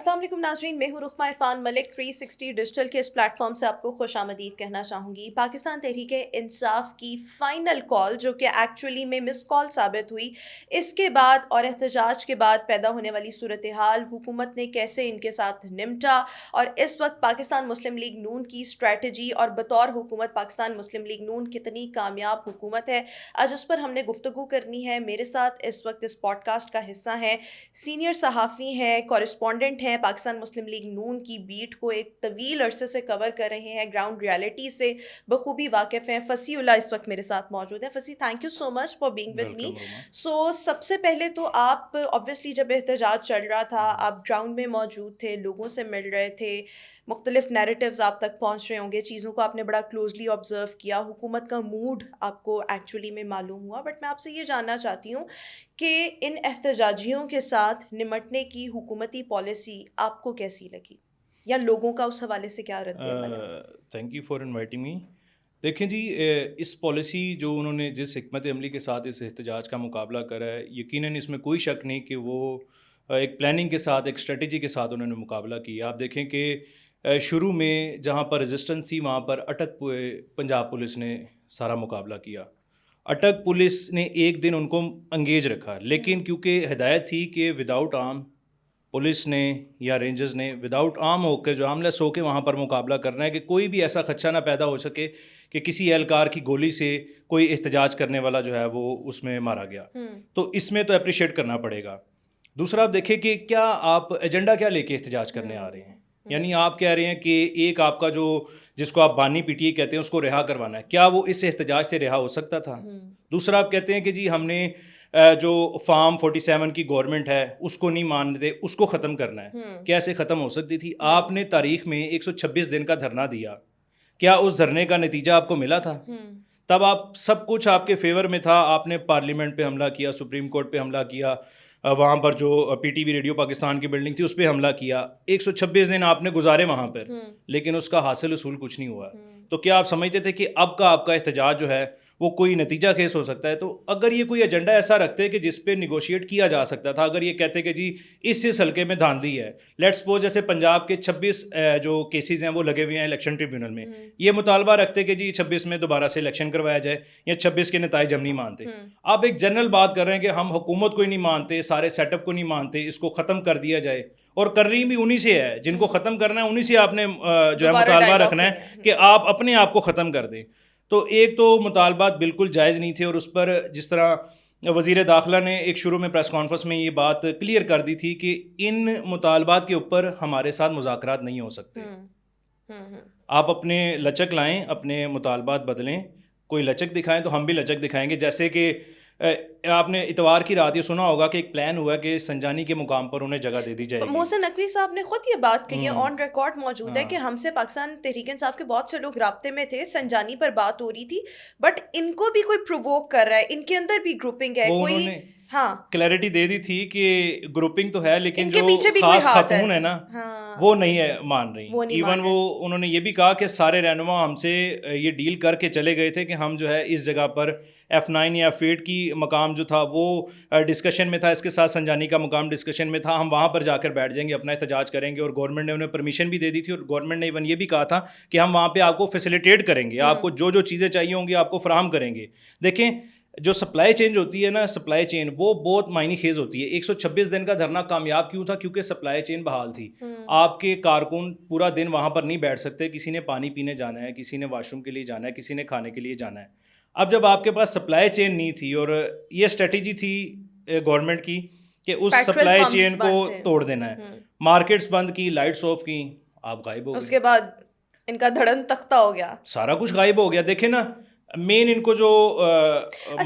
السلام علیکم ناظرین، میں ہوں رخمہ عرفان ملک۔ 360 ڈیجیٹل کے اس پلیٹ فارم سے آپ کو خوش آمدید کہنا چاہوں گی۔ پاکستان تحریک انصاف کی فائنل کال جو کہ ایکچولی میں مس کال ثابت ہوئی، اس کے بعد اور احتجاج کے بعد پیدا ہونے والی صورتحال، حکومت نے کیسے ان کے ساتھ نمٹا، اور اس وقت پاکستان مسلم لیگ نون کی اسٹریٹجی اور بطور حکومت پاکستان مسلم لیگ نون کتنی کامیاب حکومت ہے، آج اس پر ہم نے گفتگو کرنی ہے۔ میرے ساتھ اس وقت اس پوڈ کاسٹ کا حصہ ہیں سینئر صحافی ہیں، کورسپونڈنٹ ہیں، پاکستان مسلم لیگ نون کی بیٹ کو ایک طویل عرصے سے کور کر رہے ہیں، گراؤنڈ ریالٹی سے بخوبی واقف ہیں۔ فصیح اللہ اس وقت میرے ساتھ موجود ہیں۔ Fasih, thank you so much for being with me. So سب سے پہلے تو آپ obviously جب احتجاج چل رہا تھا آپ گراؤنڈ میں موجود تھے، لوگوں سے مل رہے تھے، مختلف نیریٹیوز آپ تک پہنچ رہے ہوں گے، چیزوں کو آپ نے بڑا کلوزلی آبزرو کیا، حکومت کا موڈ آپ کو ایکچولی میں معلوم ہوا۔ بٹ میں آپ سے یہ جاننا چاہتی ہوں کہ ان احتجاجیوں کے ساتھ نمٹنے کی حکومتی پالیسی آپ کو کیسی لگی، یا لوگوں کا اس حوالے سے کیا رد عمل ہے؟ Thank you for inviting me. دیکھیں جی، اس پالیسی جو انہوں نے جس حکمت عملی کے ساتھ اس احتجاج کا مقابلہ کرا ہے، یقیناً اس میں کوئی شک نہیں کہ وہ ایک پلاننگ کے ساتھ، ایک اسٹریٹجی کے ساتھ انہوں نے مقابلہ کیا۔ آپ دیکھیں کہ شروع میں جہاں پر ریزسٹنس تھی وہاں پر اٹک پنجاب پولیس نے سارا مقابلہ کیا۔ اٹک پولیس نے ایک دن ان کو انگیج رکھا، لیکن کیونکہ ہدایت تھی کہ وداؤٹ آرم پولیس نے یا رینجرز نے وداؤٹ آرم ہو کے جو آرملیس ہو کے وہاں پر مقابلہ کرنا ہے کہ کوئی بھی ایسا خدشہ نہ پیدا ہو سکے کہ کسی اہلکار کی گولی سے کوئی احتجاج کرنے والا جو ہے وہ اس میں مارا گیا۔ تو اس میں تو اپریشیٹ کرنا پڑے گا۔ دوسرا آپ دیکھیں کہ کیا آپ ایجنڈا کیا لے کے احتجاج کرنے آ رہے ہیں، یعنی آپ کہہ رہے ہیں کہ ایک آپ کا جو جس کو آپ بانی پی ٹی اے کہتے ہیں اس کو رہا کروانا ہے، کیا وہ اس احتجاج سے رہا ہو سکتا تھا؟ دوسرا آپ کہتے ہیں کہ جی ہم نے جو فارم 47 کی گورنمنٹ ہے اس کو نہیں مانتے، اس کو ختم کرنا ہے۔ کیسے ختم ہو سکتی تھی؟ آپ نے تاریخ میں 126 دن کا دھرنا دیا، کیا اس دھرنے کا نتیجہ آپ کو ملا تھا؟ تب آپ سب کچھ آپ کے فیور میں تھا، آپ نے پارلیمنٹ پہ حملہ کیا، سپریم کورٹ پہ حملہ کیا، وہاں پر جو P T V radio Pakistan کی بلڈنگ تھی اس پہ حملہ کیا، 126 دن آپ نے گزارے وہاں پر، لیکن اس کا حاصل اصول کچھ نہیں ہوا۔ تو کیا آپ سمجھتے تھے کہ اب کا آپ کا احتجاج جو ہے وہ کوئی نتیجہ خیز ہو سکتا ہے؟ تو اگر یہ کوئی ایجنڈا ایسا رکھتے کہ جس پہ نیگوشیٹ کیا جا سکتا تھا، اگر یہ کہتے کہ جی اس حلقے میں دھاندلی ہے، لیٹ سپوز جیسے پنجاب کے 26 جو کیسز ہیں وہ لگے ہوئے ہیں الیکشن ٹریبیونل میں، یہ مطالبہ رکھتے کہ جی 26 میں دوبارہ سے الیکشن کروایا جائے یا 26 کے نتائج ہم نہیں مانتے۔ آپ ایک جنرل بات کر رہے ہیں کہ ہم حکومت کو ہی نہیں مانتے، سارے سیٹ اپ کو نہیں مانتے، اس کو ختم کر دیا جائے، اور کر رہی بھی انہی سے ہے، جن کو ختم کرنا ہے انہی سے آپ نے جو ہے مطالبہ رکھنا ہے کہ آپ اپنے آپ کو ختم کر دیں۔ تو ایک تو مطالبات بالکل جائز نہیں تھے، اور اس پر جس طرح وزیر داخلہ نے ایک شروع میں پریس کانفرنس میں یہ بات کلیئر کر دی تھی کہ ان مطالبات کے اوپر ہمارے ساتھ مذاکرات نہیں ہو سکتے، آپ اپنے لچک لائیں، اپنے مطالبات بدلیں، کوئی لچک دکھائیں تو ہم بھی لچک دکھائیں گے۔ جیسے کہ آپ نے اتوار کی رات یہ سنا ہوگا کہ ایک پلان ہوا کہ سنجانی کے مقام پر انہیں جگہ دے دی جائے گی۔ محسن نقوی صاحب نے خود یہ بات کہی ہے، آن ریکارڈ موجود ہے کہ ہم سے پاکستان تحریک انصاف کے بہت سے لوگ رابطے میں تھے، سنجانی پر بات ہو رہی تھی، بٹ ان کو بھی کوئی پرووک کر رہا ہے، ان کے اندر بھی گروپنگ ہے کوئی۔ ہاں، کلیئرٹی دے دی تھی کہ گروپنگ تو ہے لیکن جو خاص خاتون ہے نا وہ نہیں مان رہی۔ ایون وہ انہوں نے یہ بھی کہا کہ سارے رہنما ہم سے یہ ڈیل کر کے چلے گئے تھے کہ ہم جو ہے اس جگہ پر F9 یا F8 کی مقام جو تھا وہ ڈسکشن میں تھا، اس کے ساتھ سنجانی کا مقام ڈسکشن میں تھا، ہم وہاں پر جا کر بیٹھ جائیں گے، اپنا احتجاج کریں گے، اور گورنمنٹ نے انہیں پرمیشن بھی دے دی تھی، اور گورنمنٹ نے ایون یہ بھی کہا تھا کہ ہم وہاں پہ آپ کو فیسیلیٹیٹ کریں گے، آپ کو جو جو چیزیں چاہیے ہوں گی آپ کو فراہم کریں گے۔ دیکھیں جو سپلائی چین ہوتی ہے نا، سپلائی چین وہ بہت معنی خیز ہوتی ہے۔ 126 دن کا دھرنا کامیاب کیوں تھا؟ کیونکہ سپلائی چین بحال تھی۔ آپ کے کارکن پورا دن وہاں پر نہیں بیٹھ سکتے، کسی نے پانی پینے جانا ہے، کسی نے واش روم کے لیے جانا ہے، کسی نے کھانے کے لیے جانا ہے۔ اب جب آپ کے پاس سپلائی چین نہیں تھی، اور یہ اسٹریٹجی تھی گورنمنٹ کی کہ اس سپلائی چین کو توڑ دینا ہے، مارکیٹس بند کی، لائٹس آف کی، آپ غائب ہو گئے۔ اس کے بعد ان کا دھڑن تختہ ہو گیا، سارا کچھ غائب ہو گیا۔ دیکھیں نا، مین ان کو جو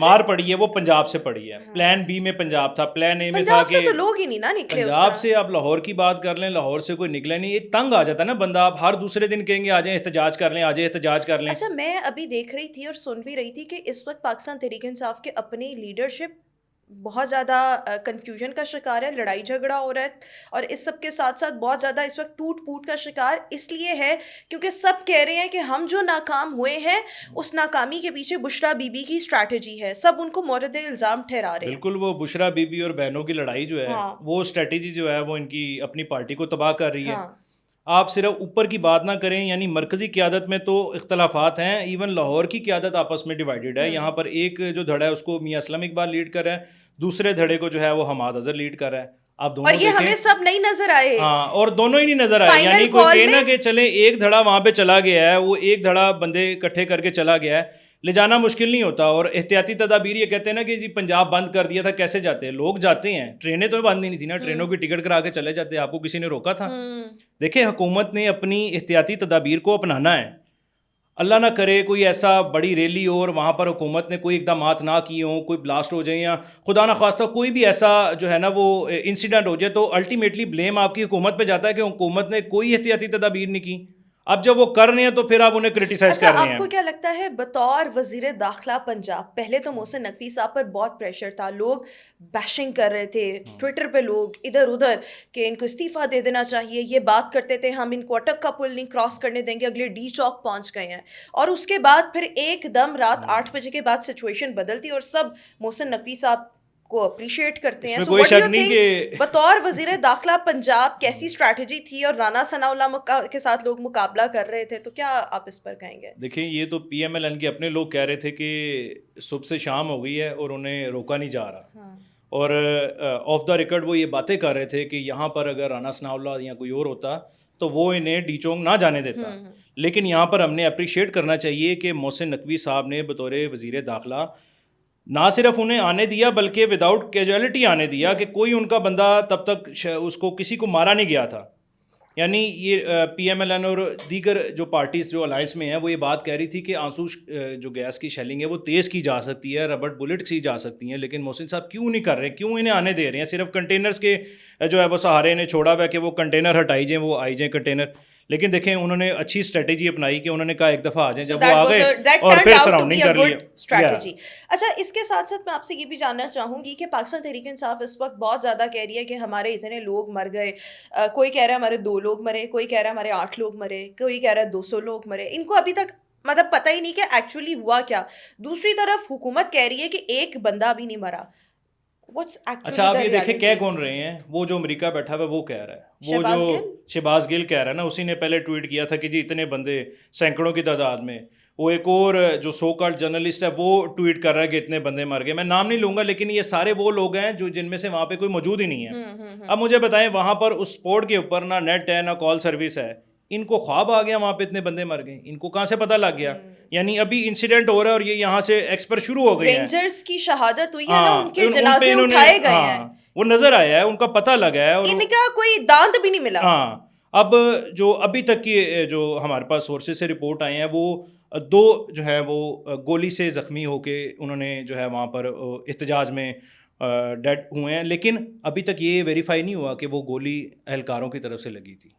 مار پڑی ہے وہ پنجاب سے پڑی ہے۔ پلان بی میں پنجاب تھا، پلان اے میں تھا کہ تو لوگ ہی نہیں نا نکلے پنجاب سے۔ آپ لاہور کی بات کر لیں، لاہور سے کوئی نکلا نہیں، ایک تنگ آ جاتا ہے نا بندہ، آپ ہر دوسرے دن کہیں گے آ جائیں احتجاج کر لیں، آ جائیں احتجاج کر لیں۔ اچھا، میں ابھی دیکھ رہی تھی اور سن بھی رہی تھی کہ اس وقت پاکستان تحریک انصاف کے اپنی لیڈرشپ بہت زیادہ کنفیوژن کا شکار ہے, لڑائی جھگڑا ہو رہا ہے, اور اس سب کے ساتھ ساتھ بہت زیادہ اس وقت ٹوٹ پھوٹ کا شکار اس لیے ہے کیونکہ سب کہہ رہے ہیں کہ ہم جو ناکام ہوئے ہیں اس ناکامی کے پیچھے بشرا بی بی کی اسٹریٹجی ہے, سب ان کو مورد الزام ٹھہرا رہے ہیں. بالکل, وہ بشرا بی بی اور بہنوں کی لڑائی جو ہے ہاں وہ اسٹریٹجی جو ہے وہ ان کی اپنی پارٹی کو تباہ کر رہی ہے. ہاں آپ صرف اوپر کی بات نہ کریں, یعنی مرکزی قیادت میں تو اختلافات ہیں, ایون لاہور کی قیادت آپس میں ڈیوائیڈڈ ہے. یہاں پر ایک جو دھڑا ہے اس کو میاں اسلم اقبال لیڈ کر رہا ہے, دوسرے دھڑے کو جو ہے وہ حماد اظہر لیڈ کر رہا ہے. آپ اور دونوں یہ دیکھیں, ہمیں سب نہیں نظر آئے. ہاں, اور دونوں ہی نہیں نظر آئے. فائنل یعنی کوئی کال کہنا میں کہ چلیں ایک دھڑا وہاں پہ چلا گیا ہے, وہ ایک دھڑا بندے اکٹھے کر کے چلا گیا ہے, لے جانا مشکل نہیں ہوتا. اور احتیاطی تدابیر یہ کہتے ہیں نا کہ جی پنجاب بند کر دیا تھا, کیسے جاتے ہیں لوگ؟ جاتے ہیں, ٹرینیں تو بند نہیں تھی نا, ٹرینوں کی ٹکٹ کرا کے چلے جاتے, آپ کو کسی نے روکا تھا؟ دیکھیں حکومت نے اپنی احتیاطی تدابیر کو اپنانا ہے. اللہ نہ کرے کوئی ایسا بڑی ریلی ہو اور وہاں پر حکومت نے کوئی اقدامات نہ کیے ہوں, کوئی بلاسٹ ہو جائے یا خدا نہ خواستہ کوئی بھی ایسا جو ہے نا وہ انسیڈنٹ ہو جائے, تو الٹیمیٹلی بلیم آپ کی حکومت پہ جاتا ہے کہ حکومت نے کوئی احتیاطی تدابیر نہیں کی. اب جب وہ کر رہے ہیں تو پھر آپ انہیں کرٹیسائز اچھا کر رہے آپ ہیں. کو کیا لگتا ہے بطور وزیر داخلہ پنجاب, پہلے تو محسن نقوی صاحب پر بہت پریشر تھا, لوگ بیشنگ کر رہے تھے ٹویٹر پہ, لوگ ادھر ادھر کہ ان کو استعفیٰ دے دینا چاہیے, یہ بات کرتے تھے ہم ان کو اٹک کا پل نہیں کراس کرنے دیں گے, اگلے ڈی چوک پہنچ گئے ہیں. اور اس کے بعد پھر ایک دم رات 8 بجے کے بعد سچویشن بدلتی اور سب محسن نقوی صاحب کو اپریشیٹ کرتے اس ہیں. میں سو کوئی واٹ ڈو یو شک نہیں تھنک کہ بطور وزیر داخلہ پنجاب کیسی اسٹریٹجی تھی, اور رانا ثناء اللہ کے ساتھ لوگ مقابلہ کر رہے تھے, تو کیا آپ اس پر کہیں گے؟ دیکھیں یہ تو پی ایم ایل این کے اپنے لوگ کہہ رہے تھے کہ صبح سے شام ہو گئی ہے اور انہیں روکا نہیں جا رہا, اور آف دا ریکارڈ وہ یہ باتیں کر رہے تھے کہ یہاں پر اگر رانا ثناء اللہ یا کوئی اور ہوتا تو وہ انہیں ڈی چونگ نہ جانے دیتا. لیکن یہاں پر ہم نے اپریشیٹ کرنا چاہیے کہ محسن نقوی صاحب نے بطور وزیر داخلہ نہ صرف انہیں آنے دیا بلکہ وداؤٹ کیجویلٹی آنے دیا, کہ کوئی ان کا بندہ تب تک اس کو کسی کو مارا نہیں گیا تھا. یعنی یہ پی ایم ایل این اور دیگر جو پارٹیز جو الائنس میں ہیں وہ یہ بات کہہ رہی تھی کہ آنسو جو گیس کی شیلنگ ہے وہ تیز کی جا سکتی ہے, ربڑ بلٹ کی جا سکتی ہیں, لیکن محسن صاحب کیوں نہیں کر رہے, کیوں انہیں آنے دے رہے ہیں؟ صرف کنٹینرز کے جو ہے وہ سہارے انہیں چھوڑا ہوا ہے کہ وہ کنٹینر ہٹائی جائیں, وہ آئی جائیں کنٹینر. لیکن دیکھیں انہوں نے اچھی اسٹریٹجی اپنائی کہ انہوں نے کہا ایک دفعہ آ جائیں, جب وہ آ گئے اور پھر سراؤنڈنگ کر لیا. اچھا اس کے ساتھ ساتھ میں آپ سے یہ بھی جاننا چاہوں گی کہ پاکستان تحریک انصاف اس وقت بہت زیادہ کہہ رہی ہے کہ ہمارے اتنے لوگ مر گئے, کوئی کہہ رہا ہے ہمارے 2 لوگ مرے, کوئی کہہ رہا ہے ہمارے 8 لوگ مرے, کوئی کہہ رہا ہے 200 لوگ مرے. ان کو ابھی تک مطلب پتہ ہی نہیں کہ ایکچولی ہوا کیا. دوسری طرف حکومت کہہ رہی ہے کہ ایک بندہ بھی نہیں مرا. اچھا آپ یہ دیکھیں کہہ کون رہے ہیں؟ وہ جو امریکہ بیٹھا ہوا وہ کہہ رہا ہے, وہ جو شہباز گل کہہ رہا ہے نا, اسی نے پہلے ٹویٹ کیا تھا کہ جی اتنے بندے سینکڑوں کی تعداد میں. وہ ایک اور جو سو کالڈ جرنلسٹ ہے وہ ٹویٹ کر رہا ہے کہ اتنے بندے مر گئے. میں نام نہیں لوں گا, لیکن یہ سارے وہ لوگ ہیں جو جن میں سے وہاں پہ کوئی موجود ہی نہیں ہے. اب مجھے بتائیں وہاں پر اس اسپورٹ کے اوپر نہ نیٹ ہے نہ کال سروس ہے, ان کو خواب آ گیا وہاں پہ اتنے بندے مر گئے, ان کو کہاں سے پتہ لگ گیا؟ یعنی ابھی انسیڈنٹ ہو رہا ہے اور یہ یہاں سے ایکسپر شروع ہو گئے ہیں. رینجرز کی شہادت ہوئی ہے نا, ان کے جنازے اٹھائے گئے ہیں, وہ نظر آیا ہے, ان کا پتہ لگا ہے, اور ان کا کوئی دانت بھی نہیں ملا. ہاں اب جو ابھی تک کی جو ہمارے پاس سورسز سے رپورٹ آئے ہیں وہ 2 جو ہے وہ گولی سے زخمی ہو کے انہوں نے جو ہے وہاں پر احتجاج میں ڈیڈ ہوئے ہیں, لیکن ابھی تک یہ ویریفائی نہیں ہوا کہ وہ گولی اہلکاروں کی طرف سے لگی تھی.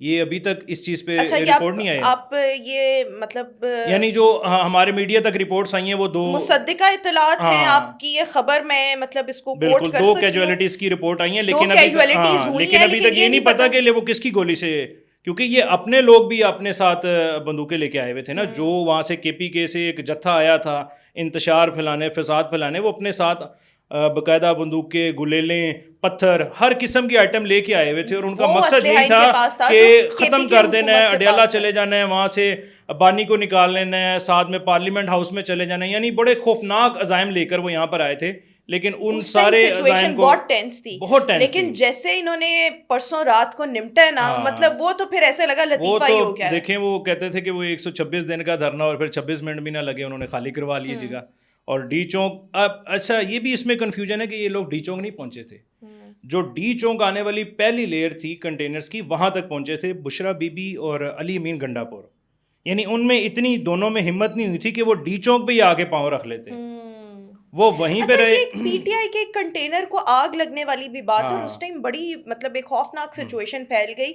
یہ ابھی تک اس چیز پہ رپورٹ نہیں آیا. آپ یہ مطلب یعنی جو ہمارے میڈیا تک رپورٹس آئی ہیں وہ 2 مصدقہ اطلاعات ہیں آپ کی یہ خبر, میں مطلب اس کو بالکل 2 کیجویلٹیز کی رپورٹ آئی ہیں, لیکن ابھی تک یہ نہیں پتا کہ وہ کس کی گولی سے, کیونکہ یہ اپنے لوگ بھی اپنے ساتھ بندوقیں لے کے آئے ہوئے تھے نا. جو وہاں سے کے پی کے سے ایک جتھا آیا تھا انتشار پھیلانے, فساد پھیلانے, وہ اپنے ساتھ باقاعدہ بندوق کے گلیلیں, پتھر, ہر قسم کی آئٹم لے کے آئے ہوئے تھے, اور ان کا مقصد یہی تھا کہ ختم کر دینا ہے, اڈیالہ چلے جانا ہے, وہاں سے بانی کو نکال لینا ہے, ساتھ میں پارلیمنٹ ہاؤس میں چلے جانا ہے. یعنی بڑے خوفناک عزائم لے کر وہ یہاں پر آئے تھے, لیکن ان سارے عزائم کو بہت ٹینس تھی, لیکن جیسے انہوں نے پرسوں رات کو نمٹا ہے نا, مطلب وہ تو پھر ایسے لگا لطیفہ ہی ہو گیا. دیکھیں وہ کہتے تھے کہ وہ 126 دن کا دھرنا اور پھر 26 منٹ بھی نہ لگے, انہوں نے خالی کروا لی جگہ. اور ڈی چونک, اب اچھا یہ بھی اس میں کنفیوژن ہے کہ یہ لوگ ڈی چونک نہیں پہنچے تھے. جو ڈی چونک آنے والی پہلی لیئر تھی کنٹینرز کی, وہاں تک پہنچے تھے بشرا بی بی اور علی امین گنڈا پور. یعنی ان میں اتنی دونوں میں ہمت نہیں ہوئی تھی کہ وہ ڈی چونک پہ ہی آگے پاؤں رکھ لیتے, وہ وہیں پہ رہے. پی ٹی آئی کے کنٹینر کو آگ لگنے والی بھی بات, اور اس ٹائم بڑی مطلب ایک خوفناک سچویشن پھیل گئی,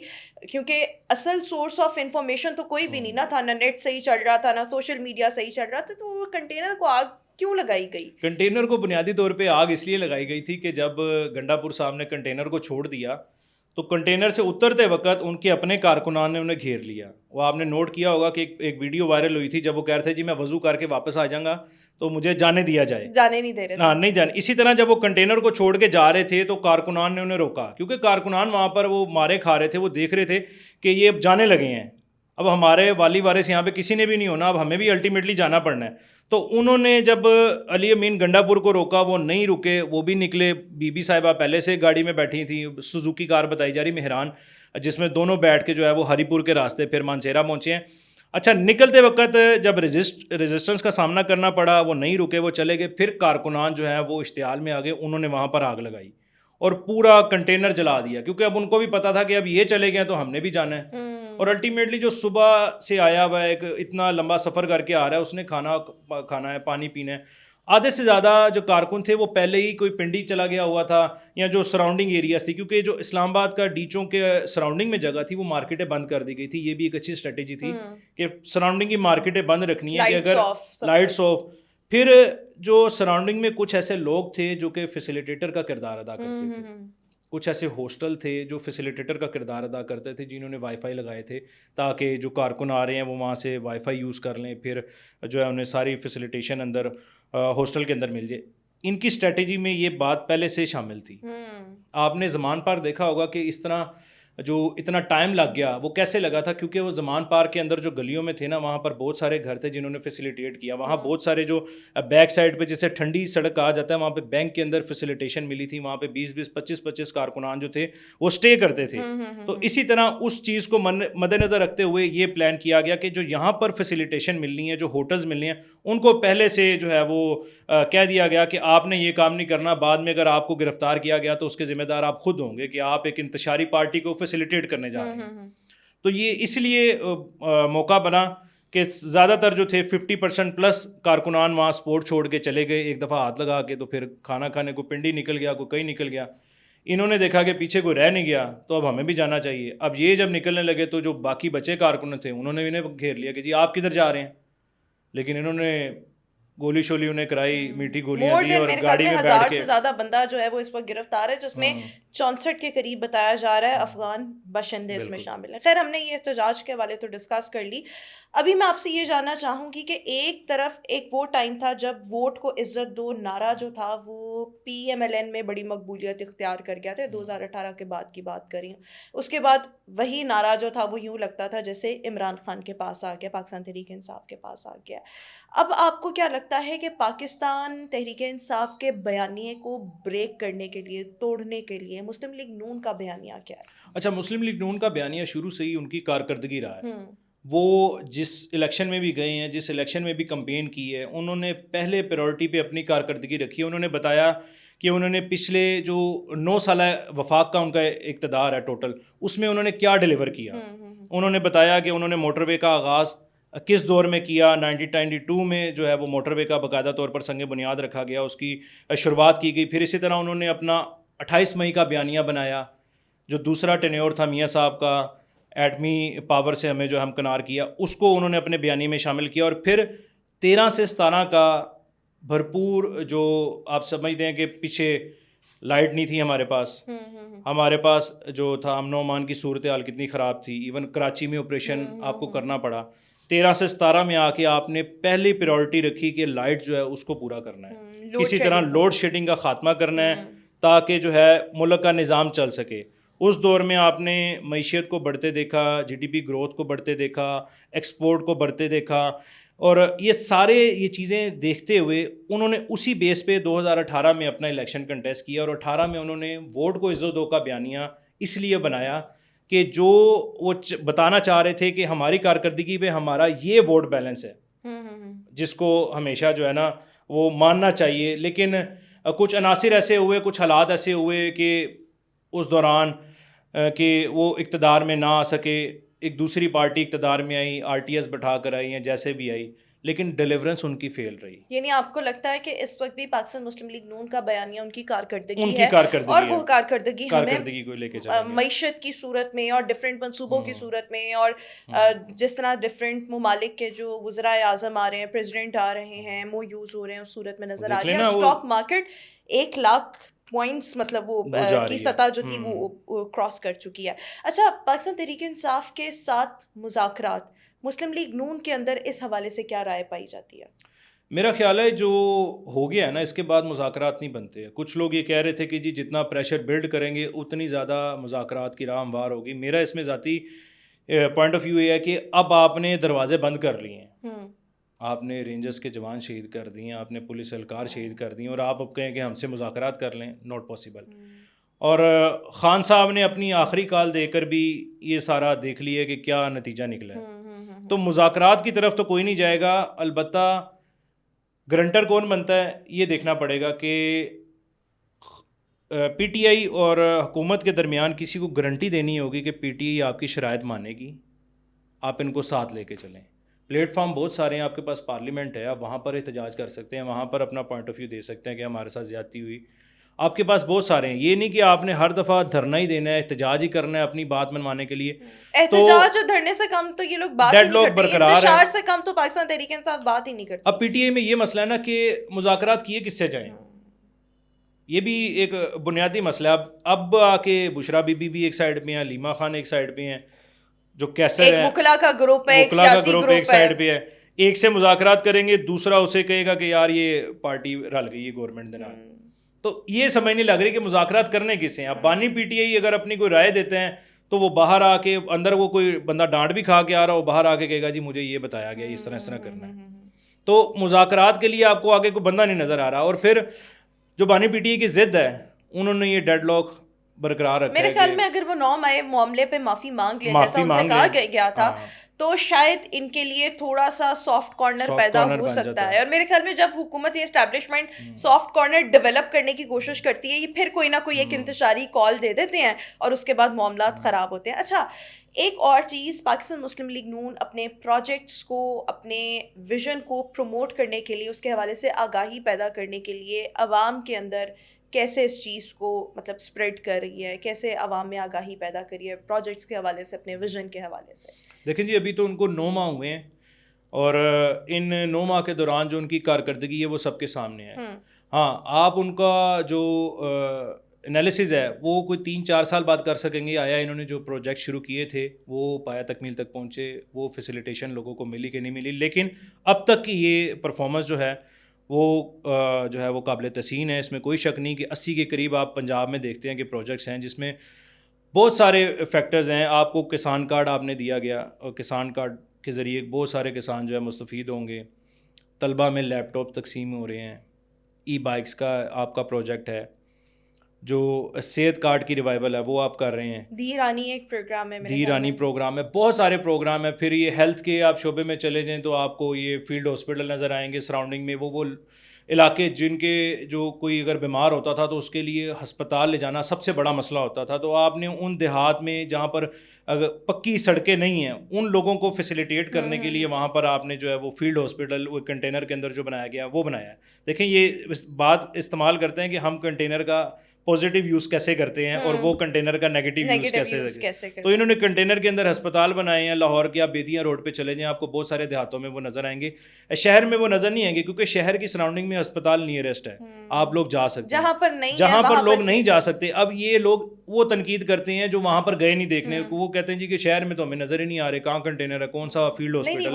کیونکہ اصل سورس آف انفارمیشن تو کوئی بھی نہیں نا تھا, نہ نیٹ صحیح چل رہا تھا, نہ سوشل میڈیا صحیح چل رہا تھا, تو وہ کنٹینر کو آگ کیوں لگائی گئی؟ کنٹینر کو بنیادی طور پہ آگ اس لیے لگائی گئی تھی کہ جب گنڈا پور صاحب نے کنٹینر کو چھوڑ دیا تو کنٹینر سے اترتے وقت ان کے اپنے کارکنان نے انہیں گھیر لیا. وہ آپ نے نوٹ کیا ہوگا کہ ایک ویڈیو وائرل ہوئی تھی جب وہ کہہ رہے تھے جی میں وضو کر کے واپس آ جاؤں گا تو مجھے جانے دیا جائے, جانے نہیں دے رہے ہاں نہیں جانے. اسی طرح جب وہ کنٹینر کو چھوڑ کے جا رہے تھے تو کارکنان نے انہیں روکا, کیونکہ کارکنان وہاں پر وہ مارے کھا رہے تھے, وہ دیکھ رہے تھے کہ یہ اب جانے لگے ہیں, اب ہمارے والی وارث یہاں پہ کسی نے بھی نہیں ہونا, اب ہمیں بھی الٹیمیٹلی جانا پڑنا ہے. تو انہوں نے جب علی امین گنڈا پور کو روکا, وہ نہیں رکے, وہ بھی نکلے. بی بی صاحبہ پہلے سے گاڑی میں بیٹھی تھیں, سوزوکی کار بتائی جا رہی مہران, جس میں دونوں بیٹھ کے جو ہے وہ ہری پور کے راستے پھر مانسیرا پہنچے ہیں. اچھا, نکلتے وقت جب ریزسٹنس کا سامنا کرنا پڑا, وہ نہیں رکے, وہ چلے گئے. پھر کارکنان جو ہیں وہ اشتعال میں آ گئے, انہوں نے وہاں پر آگ لگائی اور پورا کنٹینر جلا دیا, کیونکہ اب ان کو بھی پتا تھا کہ اب یہ چلے گئے تو ہم نے بھی جانا ہے. اور الٹیمیٹلی جو صبح سے آیا ہوا ہے, ایک اتنا لمبا سفر کر کے آ رہا ہے, اس نے کھانا ہے, پانی پینا ہے. آدھے سے زیادہ جو کارکن تھے وہ پہلے ہی کوئی پنڈی چلا گیا ہوا تھا یا جو سراؤنڈنگ ایریاز تھی, کیونکہ جو اسلام آباد کا ڈیچوں کے سراؤنڈنگ میں جگہ تھی وہ مارکیٹیں بند کر دی گئی تھی. یہ بھی ایک اچھی اسٹریٹجی تھی کہ سراؤنڈنگ کی مارکیٹیں بند رکھنی ہے, کہ اگر لائٹس آف. پھر جو سراؤنڈنگ میں کچھ ایسے لوگ تھے جو کہ فیسیلیٹیٹر کا کردار ادا کرتے تھے, کچھ ایسے ہاسٹل تھے جو فیسیلیٹیٹر کا کردار ادا کرتے تھے, جنہوں نے وائی فائی لگائے تھے تاکہ جو کارکن آ رہے ہیں وہ وہاں سے وائی فائی یوز کر لیں, پھر جو ہے انہیں ساری فیسیلیٹیشن اندر ہاسٹل کے اندر مل جائے. ان کی اسٹریٹجی میں یہ بات پہلے سے شامل تھی. آپ نے زمان پارک دیکھا ہوگا کہ اس طرح جو اتنا ٹائم لگ گیا وہ کیسے لگا تھا, کیونکہ وہ زمان پارک کے اندر جو گلیوں میں تھے نا, وہاں پر بہت سارے گھر تھے جنہوں نے فیسیلیٹیٹ کیا. وہاں بہت سارے جو بیک سائڈ پہ جیسے ٹھنڈی سڑک کہا جاتا ہے, وہاں پہ بینک کے اندر فیسیلیٹیشن ملی تھی, وہاں پہ 20-25 کارکنان جو تھے وہ اسٹے کرتے تھے. تو اسی طرح اس چیز کو مد نظر رکھتے ہوئے یہ پلان کیا گیا کہ جو یہاں پر فیسیلیٹیشن ملنی ہے, جو ہوٹلز ملنی ہیں, ان کو پہلے سے جو ہے وہ کہہ دیا گیا کہ آپ نے یہ کام نہیں کرنا, بعد میں اگر آپ کو گرفتار کیا گیا تو اس کے ذمہ دار آپ خود ہوں گے کہ آپ ایک انتشاری پارٹی کو فیسیلیٹیٹ کرنے جا رہے ہیں. تو یہ اس لیے موقع بنا کہ زیادہ تر جو تھے 50% پلس کارکنان وہاں سپورٹ چھوڑ کے چلے گئے ایک دفعہ ہاتھ لگا کے, تو پھر کھانا کھانے کو پنڈی نکل گیا, کوئی کہیں نکل گیا. انہوں نے دیکھا کہ پیچھے کوئی رہ نہیں گیا تو اب ہمیں بھی جانا چاہیے. اب یہ جب نکلنے لگے تو جو باقی بچے کارکن تھے انہوں نے انہیں گھیر لیا کہ جی آپ کدھر جا رہے ہیں, لیکن انہوں نے گولی شولی انہیں کرائی, میٹھی گولیاں دی, اور گاڑی میں بیٹھ 1000 کے. سے زیادہ بندہ جو ہے وہ اس وقت گرفتار ہے, جس میں 64 کے قریب بتایا جا رہا ہے افغان باشندے اس میں شامل ہیں. خیر, ہم نے یہ احتجاج کے حوالے تو ڈسکس کر لی. ابھی میں آپ سے یہ جاننا چاہوں گی کہ ایک طرف ایک وہ ٹائم تھا جب ووٹ کو عزت دو نعرہ جو تھا وہ پی ایم ایل این میں بڑی مقبولیت اختیار کر گیا تھا, 2018 کے بعد کی بات کر رہی ہوں. اس کے بعد وہی نعرہ جو تھا وہ یوں لگتا تھا جیسے عمران خان کے پاس آ گیا, پاکستان تحریک انصاف کے پاس آ گیا. اب آپ کو کیا لگتا ہے کہ پاکستان تحریک انصاف کے بیانیے کو بریک کرنے کے لیے, توڑنے کے لیے مسلم لیگ نون کا بیانیہ کیا ہے؟ اچھا, مسلم لیگ نون کا بیانیہ شروع سے ہی ان کی کارکردگی رہا ہے. وہ جس الیکشن میں بھی گئے ہیں, جس الیکشن میں بھی کمپین کی ہے, انہوں نے پہلے پریورٹی پہ اپنی کارکردگی رکھی ہے. انہوں نے بتایا کہ انہوں نے پچھلے جو 9 سالہ وفاق کا ان کا اقتدار ہے ٹوٹل, اس میں انہوں نے کیا ڈیلیور کیا. انہوں نے بتایا کہ انہوں نے موٹر وے کا آغاز کس دور میں کیا. 1992 میں جو ہے وہ موٹر وے کا باقاعدہ طور پر سنگ بنیاد رکھا گیا, اس کی شروعات کی گئی. پھر اسی طرح انہوں نے اپنا 28 مئی کا بیانیہ بنایا, جو دوسرا ٹینیور تھا میاں صاحب کا, ایٹمی پاور سے ہمیں جو ہمکنار کیا, اس کو انہوں نے اپنے بیانیے میں شامل کیا. اور پھر 13 سے 17 کا بھرپور, جو آپ سمجھتے ہیں کہ پیچھے لائٹ نہیں تھی ہمارے پاس جو تھا امن و امان کی صورتحال کتنی خراب تھی, ایون کراچی میں آپریشن آپ کو کرنا پڑا. 13 سے 17 میں آ کے آپ نے پہلی پریورٹی رکھی کہ لائٹ جو ہے اس کو پورا کرنا ہے, کسی طرح لوڈ شیڈنگ کا خاتمہ کرنا ہے تاکہ جو ہے ملک کا نظام چل سکے. اس دور میں آپ نے معیشت کو بڑھتے دیکھا, جی ڈی پی گروتھ کو بڑھتے دیکھا, ایکسپورٹ کو بڑھتے دیکھا, اور یہ چیزیں دیکھتے ہوئے انہوں نے اسی بیس پہ 2018 میں اپنا الیکشن کنٹیسٹ کیا. اور 18 میں انہوں نے ووٹ کو عزت دو کا بیانیہ اس لیے بنایا کہ جو وہ بتانا چاہ رہے تھے کہ ہماری کارکردگی پہ ہمارا یہ ووٹ بیلنس ہے, جس کو ہمیشہ جو ہے نا وہ ماننا چاہیے. لیکن کچھ عناصر ایسے ہوئے, کچھ حالات ایسے ہوئے کہ اس دوران کہ وہ اقتدار میں نہ آ سکے, ایک دوسری پارٹی اقتدار میں آئی, آر ٹی ایس بٹھا کر آئی, یا جیسے بھی آئی, لیکن ڈیلیورنس ان کی فیل رہی. یعنی آپ کو لگتا ہے کہ اس وقت بھی پاکستان مسلم لیگ نون کا بیانیہ ان کی کارکردگی ان کی ہے کارکردگی اور ہے. وہ کارکردگی کارکردگی کو لے کے چلیں گے. معیشت کی صورت میں اور ڈفرینٹ منصوبوں کی صورت میں اور جس طرح ڈفرینٹ ممالک کے جو وزرائے اعظم آ رہے ہیں, پریزیڈنٹ آ رہے ہیں, مو یوز ہو رہے ہیں, اس صورت میں نظر آ رہی ہے. اور اسٹاک مارکیٹ 1,00,000 پوائنٹس مطلب وہ کی سطح جو تھی وہ کراس کر چکی ہے. اچھا, پاکستان تحریک انصاف کے ساتھ مذاکرات, مسلم لیگ نون کے اندر اس حوالے سے کیا رائے پائی جاتی ہے؟ میرا خیال ہے جو ہو گیا ہے نا, اس کے بعد مذاکرات نہیں بنتے. کچھ لوگ یہ کہہ رہے تھے کہ جی جتنا پریشر بلڈ کریں گے اتنی زیادہ مذاکرات کی راہ ہموار ہوگی. میرا اس میں ذاتی پوائنٹ آف ویو یہ ہے کہ اب آپ نے دروازے بند کر لیے ہیں, آپ نے رینجرز کے جوان شہید کر دیے ہیں, آپ نے پولیس اہلکار شہید کر دیے ہیں, اور آپ اب کہیں کہ ہم سے مذاکرات کر لیں, ناٹ پاسبل. اور خان صاحب نے اپنی آخری کال دے کر بھی یہ سارا دیکھ لیا کہ کیا نتیجہ نکلا ہے. تو مذاکرات کی طرف تو کوئی نہیں جائے گا. البتہ گرنٹر کون بنتا ہے یہ دیکھنا پڑے گا کہ پی ٹی آئی اور حکومت کے درمیان کسی کو گارنٹی دینی ہوگی کہ پی ٹی آئی آپ کی شرائط مانے گی, آپ ان کو ساتھ لے کے چلیں. پلیٹ فارم بہت سارے ہیں آپ کے پاس, پارلیمنٹ ہے, آپ وہاں پر احتجاج کر سکتے ہیں, وہاں پر اپنا پوائنٹ آف ویو دے سکتے ہیں کہ ہمارے ساتھ زیادتی ہوئی. آپ کے پاس بہت سارے ہیں, یہ نہیں کہ آپ نے ہر دفعہ دھرنا ہی دینا ہے, احتجاج ہی کرنا ہے اپنی بات منوانے کے لیے. احتجاج اور دھرنے سے کم تو یہ لوگ بات ہی نہیں کرتے, انتشار سے کم تو پاکستان تحریک انصاف بات ہی نہیں کرتی. اب پی ٹی آئی میں یہ مسئلہ ہے نا کہ مذاکرات کیے کس سے جائیں, یہ بھی ایک بنیادی مسئلہ ہے. اب آ کے بشرا بی بی بھی ایک سائڈ پہ ہیں, لیما خان ایک سائڈ پہ ہیں, جو کیسر ہے, وکلا کا گروپ ہے, ایک سیاسی گروپ ایک سائڈ پہ ہے. ایک سے مذاکرات کریں گے, دوسرا اسے کہے گا کہ یار یہ پارٹی رل گئی ہے گورنمنٹ دے نال. تو یہ سمجھ نہیں لگ رہی کہ مذاکرات کرنے کس ہیں. اب بانی پی ٹی آئی اگر اپنی کوئی رائے دیتے ہیں تو وہ باہر آ کے, اندر وہ کوئی بندہ ڈانٹ بھی کھا کے آ رہا ہو, باہر آ کے کہے گا جی مجھے یہ بتایا گیا اس طرح کرنا ہے. تو مذاکرات کے لیے آپ کو آگے کوئی بندہ نہیں نظر آ رہا. اور پھر جو بانی پی ٹی آئی کی ضد ہے, انہوں نے یہ ڈیڈ لاک برقرار رکھا ہے. میرے خیال میں اگر وہ 9 مئی معاملے پہ معافی مانگ لے جیسا ان سے کہا گیا تھا تو شاید ان کے لیے تھوڑا سا سافٹ کارنر پیدا ہو سکتا ہے. اور میرے خیال میں جب حکومت یا اسٹیبلشمنٹ سافٹ کارنر ڈیولپ کرنے کی کوشش کرتی ہے, یہ پھر کوئی نہ کوئی ایک انتشاری کال دے دیتے ہیں اور اس کے بعد معاملات خراب ہوتے ہیں. اچھا, ایک اور چیز, پاکستان مسلم لیگ نون اپنے پروجیکٹس کو, اپنے ویژن کو پروموٹ کرنے کے لیے, اس کے حوالے سے آگاہی پیدا کرنے کے لیے عوام کے اندر کیسے اس چیز کو مطلب اسپریڈ کر رہی ہے, کیسے عوام میں آگاہی پیدا کری ہے پروجیکٹس کے حوالے سے, اپنے ویژن کے حوالے سے؟ دیکھیں جی, ابھی تو ان کو 9 ماہ ہوئے ہیں, اور ان 9 ماہ کے دوران جو ان کی کارکردگی ہے وہ سب کے سامنے ہے. ہاں, آپ ان کا جو انالیسز ہے وہ کوئی 3-4 سال بعد کر سکیں گے, آیا انہوں نے جو پروجیکٹ شروع کیے تھے وہ پایا تکمیل تک پہنچے, وہ فیسیلیٹیشن لوگوں کو ملی کہ نہیں ملی. لیکن اب تک کی یہ پرفارمنس جو ہے وہ قابل تحسین ہے, اس میں کوئی شک نہیں کہ 80 کے قریب آپ پنجاب میں دیکھتے ہیں کہ پروجیکٹس ہیں جس میں بہت سارے فیکٹرز ہیں. آپ کو کسان کارڈ آپ نے دیا گیا, اور کسان کارڈ کے ذریعے بہت سارے کسان جو ہے مستفید ہوں گے. طلبہ میں لیپ ٹاپ تقسیم ہو رہے ہیں. ای بائکس کا آپ کا پروجیکٹ ہے, جو صحت کارڈ کی ریوائول ہے وہ آپ کر رہے ہیں. دی رانی ایک پروگرام ہے, دی رانی پروگرام ہے, بہت سارے پروگرام ہیں. پھر یہ ہیلتھ کے آپ شعبے میں چلے جائیں تو آپ کو یہ فیلڈ ہاسپٹل نظر آئیں گے سراؤنڈنگ میں. وہ علاقے جن کے جو کوئی اگر بیمار ہوتا تھا تو اس کے لیے ہسپتال لے جانا سب سے بڑا مسئلہ ہوتا تھا. تو آپ نے ان دیہات میں جہاں پر اگر پکی سڑکیں نہیں ہیں, ان لوگوں کو فیسیلیٹیٹ کرنے کے لیے وہاں پر آپ نے جو ہے وہ فیلڈ ہاسپٹل وہ کنٹینر کے اندر جو بنایا گیا وہ بنایا ہے. دیکھیں یہ بات استعمال کرتے ہیں کہ ہم کنٹینر کا پازیٹیو یوز کیسے کرتے ہیں اور وہ کنٹینر کا نیگیٹو یوز کیسے. تو انہوں نے کنٹینر کے اندر ہسپتال بنائے ہیں. لاہور کے آپ بیدیاں روڈ پہ چلے جائیں, آپ کو بہت سارے دیہاتوں میں وہ نظر آئیں گے. شہر میں وہ نظر نہیں آئیں گے کیونکہ شہر کی سراؤنڈنگ میں ہسپتال نیئرسٹ ہے, آپ لوگ جا سکتے ہیں. جہاں پر لوگ نہیں جا سکتے, اب یہ لوگ وہ تنقید کرتے ہیں جو وہاں پر گئے نہیں دیکھنے. وہ کہتے ہیں جی کہ شہر میں تو ہمیں نظر ہی نہیں آ رہے کہاں کنٹینر ہے, کون سا فیلڈ ہاسپٹل ہے.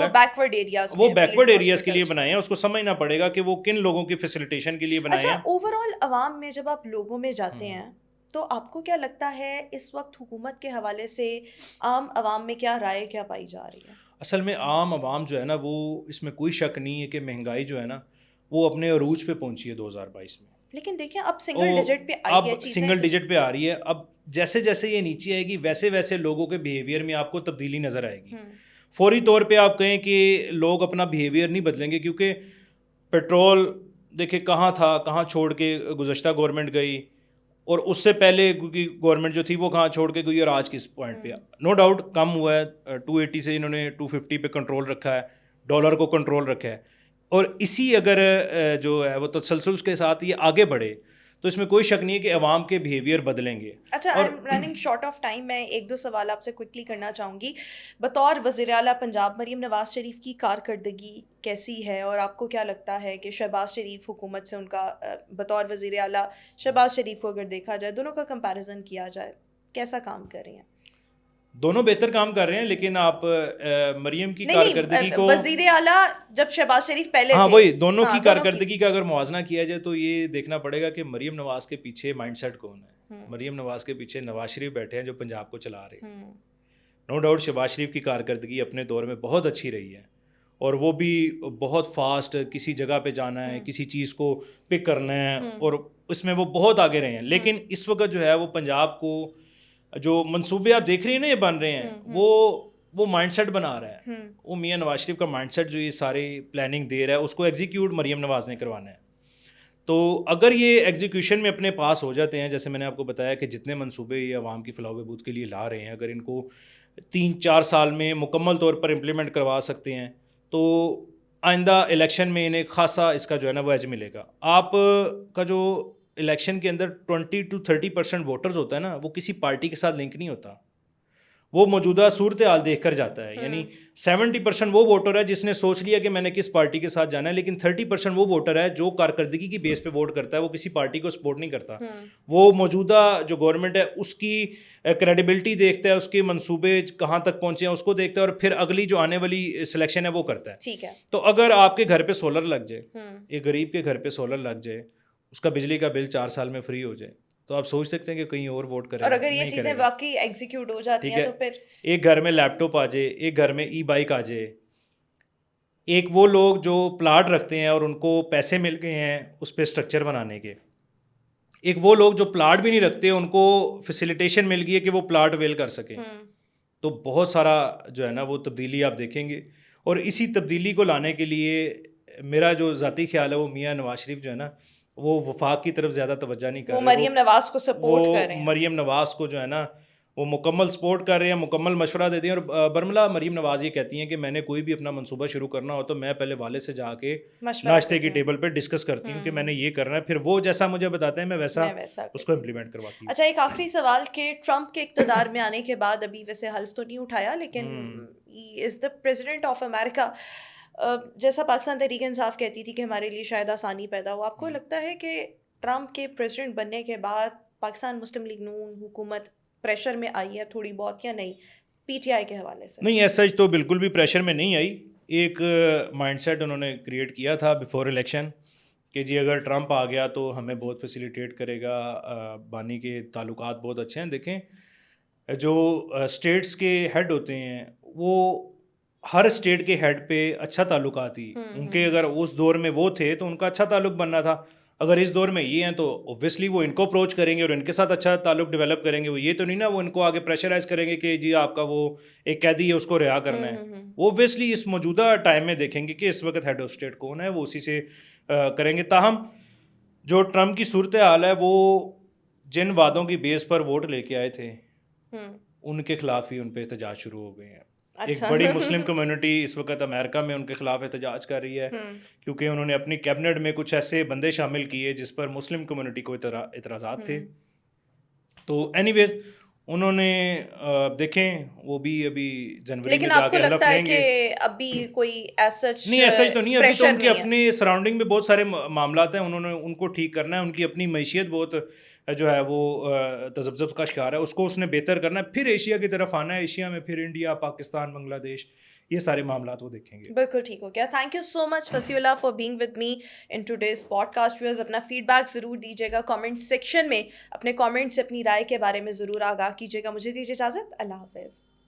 وہ بیکورڈ ایریاز کے لیے بنائے ہیں, اس کو سمجھنا پڑے گا کہ وہ کن لوگوں کی فیسیلیٹیشن کے لیے بنائے ہیں. اوور آل عوام میں جب آپ لوگوں میں جاتے ہیں تو آپ کو کیا لگتا ہے اس وقت حکومت کے حوالے سے عام عوام میں کیا رائے کیا پائی جا رہی ہے؟ اصل میں عام عوام جو ہے نا وہ اس میں کوئی شک نہیں ہے کہ مہنگائی جو ہے نا وہ اپنے عروج پہ پہنچی ہے 2022 میں. لیکن دیکھیں اب سنگل ڈیجٹ پہ آئی ہے, اب سنگل ڈیجٹ پہ آ رہی ہے. اب جیسے جیسے یہ نیچے آئے گی ویسے ویسے لوگوں کے بیہیویئر میں آپ کو تبدیلی نظر آئے گی. فوری طور پہ آپ کہیں کہ لوگ اپنا بیہیویئر نہیں بدلیں گے, کیونکہ پیٹرول دیکھیں کہاں تھا, کہاں چھوڑ کے گزشتہ گورنمنٹ گئی, اور اس سے پہلے کیونکہ گورنمنٹ جو تھی وہ کہاں چھوڑ کے گئی اور آج کس پوائنٹ پہ. نو ڈاؤٹ کم ہوا ہے, 280 سے انہوں نے 250 پہ کنٹرول رکھا ہے. ڈالر کو کنٹرول رکھا ہے, اور اسی اگر جو ہے وہ تسلسل کے ساتھ یہ آگے بڑھے تو اس میں کوئی شک نہیں ہے کہ عوام کے بیہیویئر بدلیں گے. اچھا, I am running short of time, میں ایک دو سوال آپ سے کوئکلی کرنا چاہوں گی. بطور وزیر اعلیٰ پنجاب مریم نواز شریف کی کارکردگی کیسی ہے, اور آپ کو کیا لگتا ہے کہ شہباز شریف حکومت سے ان کا بطور وزیر اعلیٰ شہباز شریف کو اگر دیکھا جائے, دونوں کا کمپیریزن کیا جائے, کیسا کام کر رہے ہیں؟ دونوں بہتر کام کر رہے ہیں, لیکن آپ مریم کی کارکردگی کو, وزیر اعلیٰ جب شہباز شریف پہلے ہاں تھے, وہی دونوں کی کارکردگی کا اگر موازنہ کیا جائے تو یہ دیکھنا پڑے گا کہ مریم نواز کے پیچھے مائنڈ سیٹ کون ہے. مریم نواز کے پیچھے نواز شریف بیٹھے ہیں جو پنجاب کو چلا رہے ہیں. نو ڈاؤٹ شہباز شریف کی کارکردگی اپنے دور میں بہت اچھی رہی ہے, اور وہ بھی بہت فاسٹ, کسی جگہ پہ جانا ہے, کسی چیز کو پک کرنا ہے, اور اس میں وہ بہت آگے رہے ہیں. لیکن اس وقت جو ہے وہ پنجاب کو جو منصوبے آپ دیکھ رہے ہیں نا یہ بن رہے ہیں, وہ مائنڈ سیٹ بنا رہا ہے. وہ میاں نواز شریف کا مائنڈ سیٹ جو یہ ساری پلاننگ دے رہا ہے اس کو ایگزیکیوٹ مریم نواز نے کروانا ہے. تو اگر یہ ایگزیکیوشن میں اپنے پاس ہو جاتے ہیں, جیسے میں نے آپ کو بتایا کہ جتنے منصوبے یہ عوام کی فلاح و بہبود کے لیے لا رہے ہیں, اگر ان کو 3-4 سال میں مکمل طور پر امپلیمنٹ کروا سکتے ہیں تو آئندہ الیکشن میں انہیں خاصا اس کا جو ہے نا وہ ایج ملے گا. آپ کا جو الیکشن کے اندر 20-30% ووٹرز ہوتا ہے نا, وہ کسی پارٹی کے ساتھ لنک نہیں ہوتا, وہ موجودہ صورتحال دیکھ کر جاتا ہے. یعنی 70% وہ ووٹر ہے جس نے سوچ لیا کہ میں نے کس پارٹی کے ساتھ جانا ہے, لیکن 30% وہ ووٹر ہے جو کارکردگی کی بیس پہ ووٹ کرتا ہے, وہ کسی پارٹی کو سپورٹ نہیں کرتا. وہ موجودہ جو گورنمنٹ ہے اس کی کریڈیبلٹی دیکھتا ہے, اس کے منصوبے کہاں تک پہنچے ہیں اس کو دیکھتا ہے, اور پھر اگلی جو آنے والی سلیکشن ہے وہ کرتا ہے. ٹھیک ہے. تو اگر آپ کے گھر پہ سولر لگ جائے, ایک غریب کے گھر پہ سولر لگ جائے, اس کا بجلی کا بل 4 سال میں فری ہو جائے, تو آپ سوچ سکتے ہیں کہ کہیں اور ووٹ کریں. اور اگر یہ چیزیں واقعی ایگزیکیوٹ ہو جاتی ہیں تو پھر ایک گھر میں لیپ ٹاپ آ جائے, ایک گھر میں ای بائک آ جائے, ایک وہ لوگ جو پلاٹ رکھتے ہیں اور ان کو پیسے مل گئے ہیں اس پہ اسٹرکچر بنانے کے, ایک وہ لوگ جو پلاٹ بھی نہیں رکھتے ان کو فیسیلیٹیشن مل گئی ہے کہ وہ پلاٹ اویل کر سکیں. تو بہت سارا جو ہے نا وہ تبدیلی آپ دیکھیں گے, اور اسی تبدیلی کو لانے کے لیے میرا جو ذاتی خیال ہے وہ میاں نواز شریف جو ہے نا وہ وفاق کی طرف زیادہ توجہ نہیں کر رہے, وہ مریم نواز کو سپورٹ کر رہے ہیں, مریم نواز کو جو ہے نا وہ مکمل سپورٹ کر رہے ہیں, مکمل مشورہ دیتے ہیں. اور برملا مریم نواز یہ کہتی ہیں کہ میں نے کوئی بھی اپنا منصوبہ شروع کرنا ہو تو میں پہلے والد سے جا کے ناشتے کی ٹیبل پہ ڈسکس کرتی ہوں کہ میں نے یہ کرنا ہے, پھر وہ جیسا مجھے بتاتے ہیں میں ویسا اس کو امپلیمنٹ کرواتی ہوں. اچھا, ایک آخری سوال کہ ٹرمپ کے اقتدار میں آنے کے بعد, ابھی ویسے حلف تو نہیں اٹھایا, لیکن ہی از دا پریزیڈنٹ آف امریکہ, جیسا پاکستان تحریک انصاف کہتی تھی کہ ہمارے لیے شاید آسانی پیدا ہو, آپ کو لگتا ہے کہ ٹرمپ کے پریزیڈنٹ بننے کے بعد پاکستان مسلم لیگ نون حکومت پریشر میں آئی ہے تھوڑی بہت یا نہیں, پی ٹی آئی کے حوالے سے؟ نہیں, ایسا تو بالکل بھی پریشر میں نہیں آئی. ایک مائنڈ سیٹ انہوں نے کریٹ کیا تھا بیفور الیکشن کہ جی اگر ٹرمپ آ گیا تو ہمیں بہت فیسیلیٹیٹ کرے گا, بانی کے تعلقات بہت اچھے ہیں. دیکھیں جو اسٹیٹس کے ہیڈ ہوتے ہیں وہ ہر اسٹیٹ کے ہیڈ پہ اچھا تعلقات ہی ان کے, اگر اس دور میں وہ تھے تو ان کا اچھا تعلق بننا تھا, اگر اس دور میں یہ ہیں تو اوبویسلی وہ ان کو اپروچ کریں گے اور ان کے ساتھ اچھا تعلق ڈیولپ کریں گے. وہ یہ تو نہیں نا وہ ان کو آگے پریشرائز کریں گے کہ جی آپ کا وہ ایک قیدی ہے اس کو رہا کرنا ہے. وہ اوبویسلی اس موجودہ ٹائم میں دیکھیں گے کہ اس وقت ہیڈ آف اسٹیٹ کون ہے, وہ اسی سے کریں گے. تاہم جو ٹرمپ کی صورتحال ہے وہ جن وعدوں کی بیس پر ووٹ لے کے آئے تھے ان کے خلاف ہی ان پہ احتجاج شروع ہو گئے ہیں. ایک بڑی مسلم کمیونٹی اس وقت امریکہ میں ان کے خلاف احتجاج کر رہی ہے کیونکہ انہوں نے اپنی کیبنٹ میں کچھ ایسے بندے شامل کیے جس پر مسلم کمیونٹی کو اعتراضات تھے. تو اینی ویز انہوں نے دیکھیں وہ بھی ابھی جنوری میں جا کے حلف لیں گے. ابھی کوئی نہیں, ایسا تو نہیں, ابھی تو ان کے اپنے سراؤنڈنگ میں بہت سارے معاملات ہیں, انہوں نے ان کو ٹھیک کرنا ہے. ان کی اپنی معیشت بہت جو ہے وہ تذبذب کا شکار ہے, اس کو اس نے بہتر کرنا ہے. پھر ایشیا کی طرف آنا ہے, ایشیا میں پھر انڈیا, پاکستان, بنگلہ دیش, یہ سارے معاملات وہ دیکھیں گے. بالکل ٹھیک ہو گیا. Thank you so much Wasiullah for being with me in today's podcast. Viewers اپنا فیڈ بیک ضرور دیجیے گا کامنٹ سیکشن میں, اپنے کامنٹ سے اپنی رائے کے بارے میں ضرور آگاہ کیجیے گا. مجھے دیجیے اجازت, اللہ حافظ.